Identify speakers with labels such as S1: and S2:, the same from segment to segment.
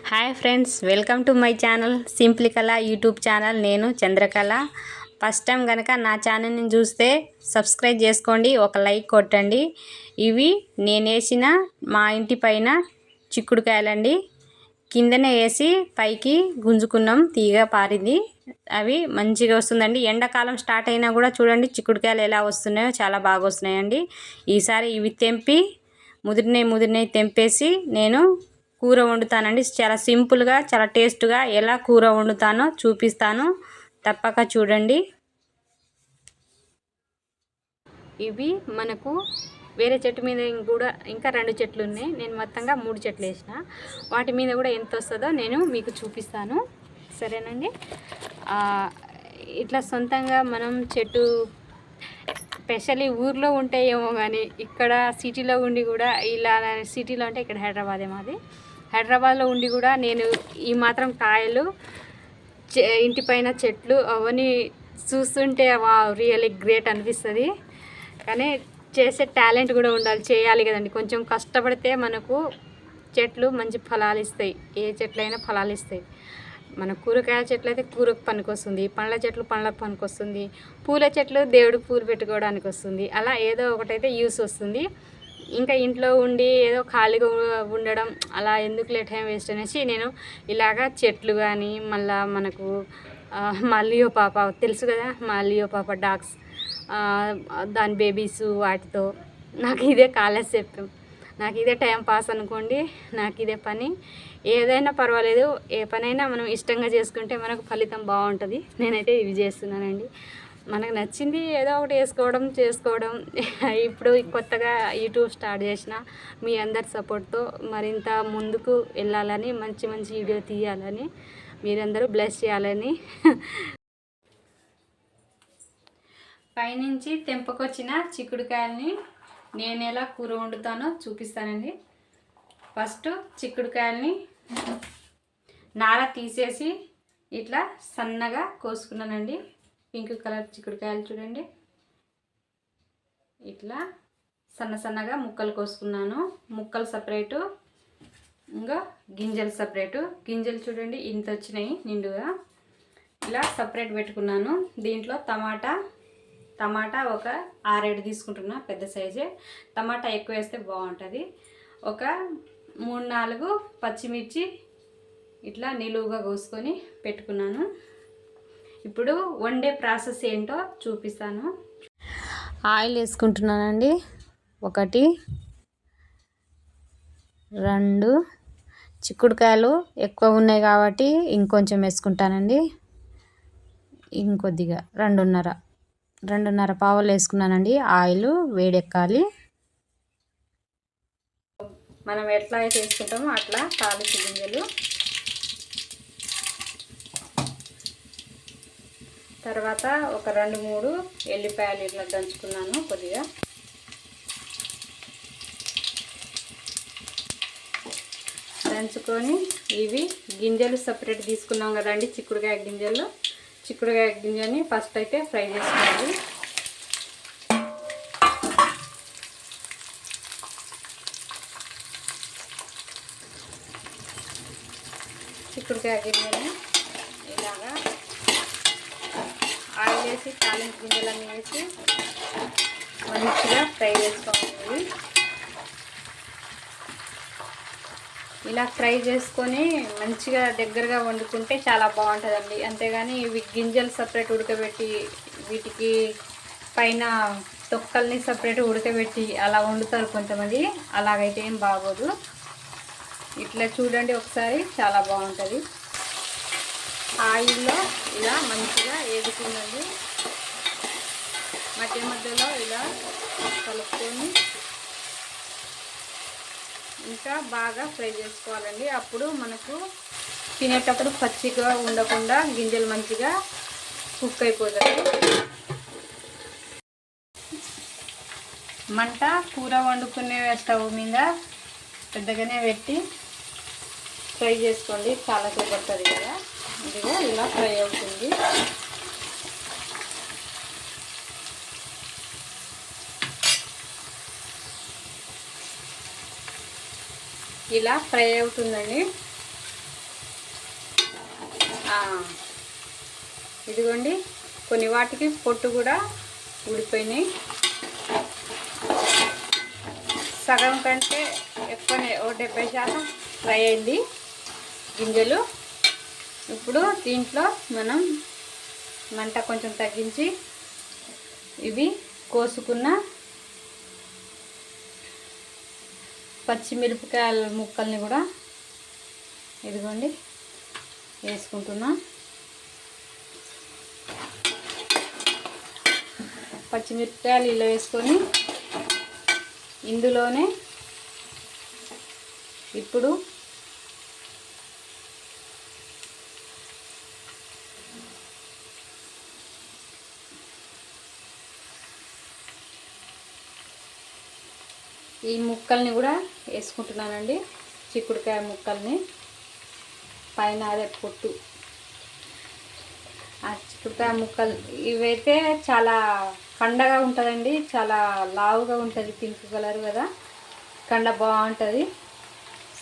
S1: Hi friends, welcome to my channel simply కళ YouTube channel. నేను Chandrakala. First time కనుక నా ఛానల్ని చూస్తే సబ్స్క్రైబ్ చేసుకోండి, ఒక లైక్ కొట్టండి. ఇవి నేను వేసిన మా ఇంటి పైన చిక్కుడుకాయలండి. కిందనే వేసి పైకి గుంజుకున్నాం, తీగ పారింది. అవి మంచిగా వస్తుందండి. ఎండాకాలం స్టార్ట్ అయినా కూడా చూడండి చిక్కుడుకాయలు ఎలా వస్తున్నాయో, చాలా బాగా వస్తున్నాయండి. ఈసారి ఇవి తెంపి ముదిరినవి తెంపేసి నేను కూర వండుతానండి. చాలా సింపుల్గా, చాలా టేస్ట్గా ఎలా కూర వండుతానో చూపిస్తాను, తప్పక చూడండి. ఇవి మనకు వేరే చెట్టు మీద కూడా ఇంకా 2 చెట్లు ఉన్నాయి. నేను మొత్తంగా 3 చెట్లు వేసిన. వాటి మీద కూడా ఎంత వస్తుందో నేను మీకు చూపిస్తాను, సరేనండి. ఇట్లా సొంతంగా మనం చెట్టు స్పెషల్లీ ఊర్లో ఉంటే ఏమో కానీ ఇక్కడ సిటీలో ఉండి కూడా ఇలా, సిటీలో అంటే ఇక్కడ హైదరాబాదే మాది. హైదరాబాద్లో ఉండి కూడా నేను ఈ మాత్రం కాయలు ఇంటి పైన చెట్లు అవన్నీ చూస్తుంటే వా రియల్లీ గ్రేట్ అనిపిస్తుంది. కానీ చేసే టాలెంట్ కూడా ఉండాలి, చేయాలి కదండి. కొంచెం కష్టపడితే మనకు చెట్లు మంచి ఫలాలు ఇస్తాయి. ఏ చెట్లైనా ఫలాలు ఇస్తాయి. మన కూరగాయ చెట్లు అయితే కూరకు పనికొస్తుంది, పండ్ల చెట్లు పండ్లకు పనికొస్తుంది, పూల చెట్లు దేవుడికి పూలు పెట్టుకోవడానికి వస్తుంది. అలా ఏదో ఒకటైతే యూస్ వస్తుంది. ఇంకా ఇంట్లో ఉండి ఏదో ఖాళీగా ఉండడం అలా ఎందుకు టైం వేస్ట్ అనేసి నేను ఇలాగా చెట్లు కానీ, మళ్ళీ మనకు మల్లియో పాప తెలుసు కదా, మల్లియో పాప డాగ్స్, దాని బేబీస్, వాటితో నాకు ఇదే కాలక్షేపం, నాకు ఇదే టైం పాస్ అనుకోండి. నాకు ఇదే పని. ఏదైనా పర్వాలేదు, ఏ పనైనా మనం ఇష్టంగా చేసుకుంటే మనకు ఫలితం బాగుంటుంది. నేనైతే ఇవి చేస్తున్నానండి. మనకు నచ్చింది ఏదో ఒకటి చేసుకోవడం. ఇప్పుడు కొత్తగా యూట్యూబ్ స్టార్ట్ చేసిన, మీ అందరి సపోర్ట్తో మరింత ముందుకు వెళ్ళాలని, మంచి వీడియో తీయాలని, మీరందరూ బ్లెస్ చేయాలని. పైనుంచి తెంపకొచ్చిన చిక్కుడుకాయలని నేను ఎలా కూర వండుతానో చూపిస్తానండి. ఫస్ట్ చిక్కుడుకాయలని నార తీసేసి ఇట్లా సన్నగా కోసుకున్నానండి. పింక్ కలర్ చిక్కుడుకాయలు చూడండి, ఇట్లా సన్నగా ముక్కలు కోసుకున్నాను. ముక్కలు సపరేటు, ఇంకా గింజలు సపరేటు. గింజలు చూడండి ఇంత వచ్చినాయి నిండుగా, ఇలా సపరేట్ పెట్టుకున్నాను. దీంట్లో టమాటా ఒక 6-7 తీసుకుంటున్నా, పెద్ద సైజే. టమాటా ఎక్కువ వేస్తే బాగుంటుంది. ఒక 3-4 పచ్చిమిర్చి ఇట్లా నిలువుగా కోసుకొని పెట్టుకున్నాను. ఇప్పుడు వండే ప్రాసెస్ ఏంటో చూపిస్తాను. ఆయిల్ వేసుకుంటున్నానండి. 1 2 చిక్కుడుకాయలు ఎక్కువ ఉన్నాయి కాబట్టి ఇంకొంచెం వేసుకుంటానండి. ఇంకొద్దిగా 2.5 పావులు వేసుకున్నానండి. ఆయిల్ వేడెక్కాలి. మనం ఎట్లా అయితే వేసుకుంటామో అట్లా తాలింపు గింజలు, తర్వాత ఒక 2-3 ఎల్లిపాయలు ఇట్లా దంచుకున్నాను కొద్దిగా. దంచుకొని ఇవి గింజలు సపరేట్ తీసుకున్నాం కదండి, చిక్కుడుకాయ గింజల్ని ఫస్ట్ అయితే ఫ్రై చేసుకోవాలి. చిక్కుడుకాయ గింజల్ని ఇలాగా ఆయిల్ వేసి తాలింపు గింజలన్నీ వేసి మంచిగా ఫ్రై చేసుకోవాలి. ఇలా ఫ్రై చేసుకొని మంచిగా దగ్గరగా వండుకుంటే చాలా బాగుంటుందండి. అంతేగాని ఇవి గింజలు సపరేట్ ఉడకబెట్టి, వీటికి పైన తొక్కల్ని సపరేట్ ఉడకబెట్టి అలా వండుతారు కొంతమంది. అలాగైతే ఏం బాగోదు. ఇట్లా చూడండి ఒకసారి, చాలా బాగుంటుంది. ఆయిల్లో ఇలా మంచిగా వేగుతుందండి. మధ్యలో ఇలా కలుపుకొని ఇంకా బాగా ఫ్రై చేసుకోవాలండి. అప్పుడు మనకు తినేటప్పుడు పచ్చిగా ఉండకుండా గింజలు మంచిగా కుక్ అయిపోతాయి. మంట కూర వండుకునే స్టవ్ మీద పెద్దగానే పెట్టి ఫ్రై చేసుకోండి, చాలా సేపు పడుతుంది కదా. ఇదిగో ఇలా ఫ్రై అవుతుంది. ఇలా ఫ్రై అవుతుందండి. ఇదిగోండి కొన్ని వాటికి పొట్టు కూడా ఊడిపోయినాయి. సగం కంటే ఎక్కువనే 70% ఫ్రై అయింది గింజలు. ఇప్పుడు దీంట్లో మనం మంట కొంచెం తగ్గించి ఇవి కోసుకున్న పచ్చిమిరపకాయల ముక్కల్ని కూడా ఇదిగోండి వేసుకుంటున్నా. పచ్చిమిరపకాయలు ఇలా వేసుకొని ఇందులోనే ఇప్పుడు ఈ ముక్కల్ని కూడా వేసుకుంటున్నానండి. చిక్కుడుకాయ ముక్కల్ని పైన అదే పొట్టు ఆ చిక్కుడుకాయ ముక్కలు ఇవైతే చాలా కండగా ఉంటుందండి. చాలా లావుగా ఉంటుంది, పింక్ కలర్ కదా. కండ బాగుంటుంది,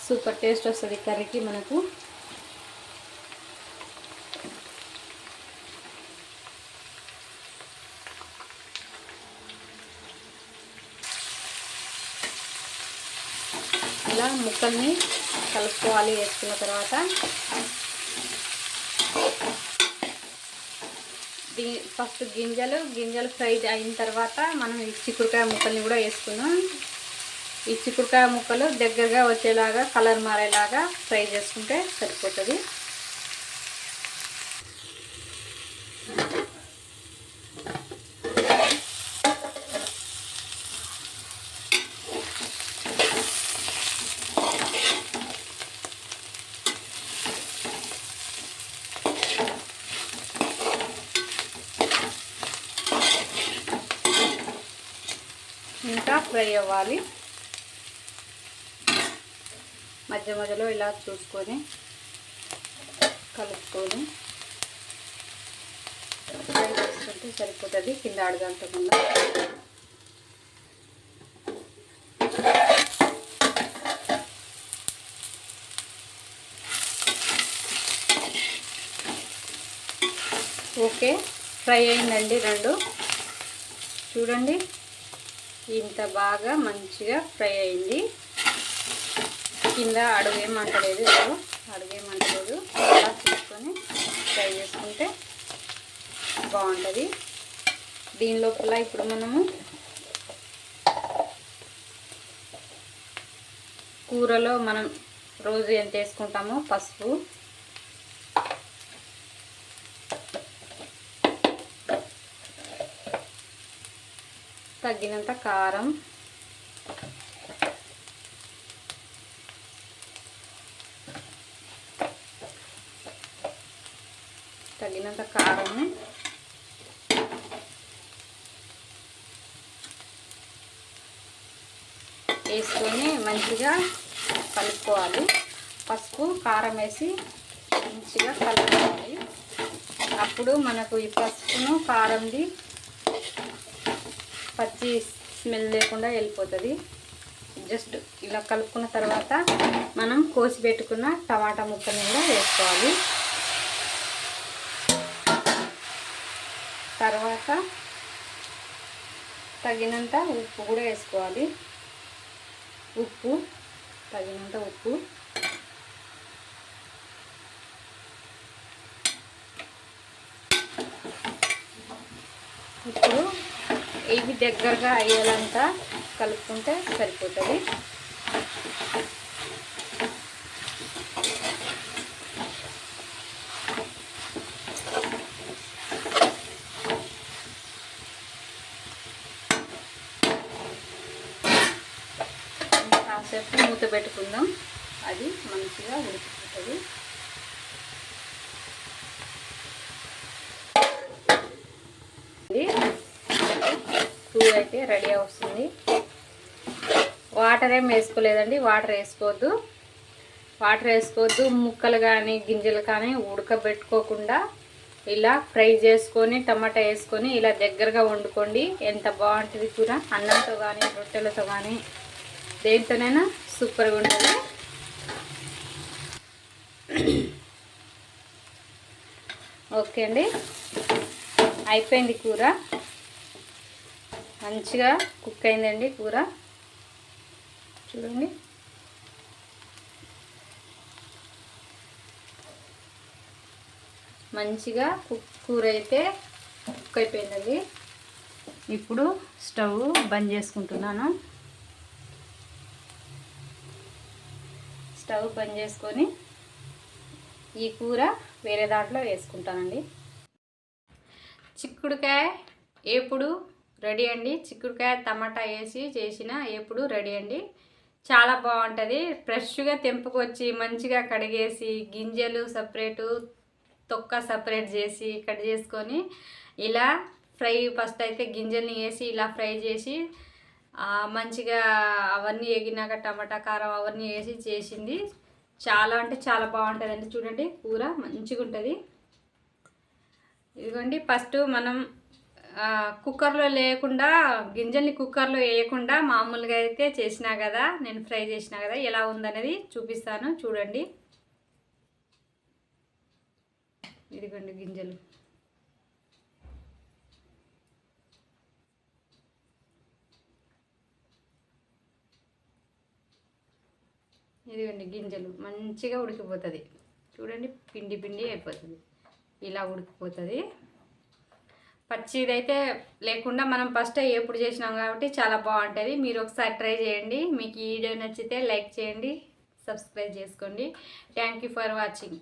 S1: సూపర్ టేస్ట్ వస్తుంది కర్రీకి మనకు. ఇలా ముక్కల్ని కలుపుకోవాలి. వేసుకున్న తర్వాత ఫస్ట్ గింజలు ఫ్రై అయిన తర్వాత మనం ఈ చిక్కుడుకాయ ముక్కల్ని కూడా వేసుకున్నాం. ఈ చిక్కుడుకాయ ముక్కలు దగ్గరగా వచ్చేలాగా కలర్ మారేలాగా ఫ్రై చేసుకుంటే సరిపోతుంది. ఇంకా ఫ్రై అవ్వాలి. మధ్య మధ్యలో ఇలా చూసుకొని కలుపుకొని ఫ్రై చేసుకుంటే సరిపోతుంది, కింద అడగంటకుండా. ఓకే, ఫ్రై అయిందండి రెండు. చూడండి ఇంత బాగా మంచిగా ఫ్రై అయింది. కింద అడుగేమంటలేదు, అడుగేమంటలేదు. అలా తీసుకొని ఫ్రై చేసుకుంటే బాగుంటుంది. దీని లోపల ఇప్పుడు మనము కూరలో మనం రోజు ఎంత వేసుకుంటామో పసుపు, తగినంత కారం, తగినంత కారంని వేసుకొని మంచిగా కలుపుకోవాలి. పసుపు కారం వేసి మంచిగా కలుపుకోవాలి. అప్పుడు మనకు ఈ పసుపును కారంది పచ్చి స్మెల్ లేకుండా వెళ్ళిపోతుంది. జస్ట్ ఇలా కలుపుకున్న తర్వాత మనం కోసి పెట్టుకున్న టమాటా ముక్కని కూడా వేసుకోవాలి. తర్వాత తగినంత ఉప్పు కూడా వేసుకోవాలి. తగినంత ఉప్పు. ఇప్పుడు ఇవి దగ్గరగా అయ్యేలంతా కలుపుకుంటే సరిపోతుంది. కాసేపు మూత పెట్టుకుందాం, అది మంచిగా ఉడికిపోతుంది. కూర అయితే రెడీ అవుతుంది. వాటర్ ఏం వేసుకోలేదండి, వాటర్ వేసుకోవద్దు. ముక్కలు కానీ గింజలు కానీ ఉడకబెట్టుకోకుండా ఇలా ఫ్రై చేసుకొని టమాటా వేసుకొని ఇలా దగ్గరగా వండుకోండి. ఎంత బాగుంటుంది కూర. అన్నంతో కానీ రొట్టెలతో కానీ దేనితోనైనా సూపర్గా ఉంటుంది. ఓకే అండి, అయిపోయింది కూర. మంచిగా కుక్ అయిందండి కూర, చూడండి. మంచిగా కూర అయితే కుక్ అయిపోయిందండి. ఇప్పుడు స్టవ్ బంద్ చేసుకుంటున్నాను. స్టవ్ బంద్ చేసుకొని ఈ కూర వేరే దాంట్లో వేసుకుంటానండి. చిక్కుడుకాయ ఏపుడు రెడీ అండి. చిక్కుడుకాయ టమాటా వేసి చేసిన ఏపుడు రెడీ అండి. చాలా బాగుంటుంది. ఫ్రెష్గా తెంపుకొచ్చి మంచిగా కడిగేసి గింజలు సపరేటు తొక్క సపరేట్ చేసి కట్ చేసుకొని ఇలా ఫ్రై, ఫస్ట్ అయితే గింజల్ని వేసి ఇలా ఫ్రై చేసి మంచిగా అవన్నీ ఎగినాక టమాటా కారం అవన్నీ వేసి చేసింది. చాలా అంటే చాలా బాగుంటుందండి. చూడండి కూర మంచిగా ఉంటుంది. ఇదిగోండి, ఫస్ట్ మనం కుక్కర్లో లేకుండా గింజల్ని కుక్కర్లో వేయకుండా మామూలుగా అయితే చేసినా కదా, నేను ఫ్రై చేసినా కదా, ఎలా ఉందనేది చూపిస్తాను చూడండి. ఇదిగోండి గింజలు, ఇదిగోండి గింజలు మంచిగా ఉడికిపోతుంది. చూడండి పిండి పిండి అయిపోతుంది, ఇలా ఉడికిపోతుంది. పచ్చిదైతే లేకుండా మనం ఫస్ట్ ఎప్పుడు చేసినాం కాబట్టి చాలా బాగుంటుంది. మీరు ఒకసారి ట్రై చేయండి. మీకు ఈ వీడియో నచ్చితే లైక్ చేయండి, సబ్స్క్రైబ్ చేసుకోండి. Thank you for watching.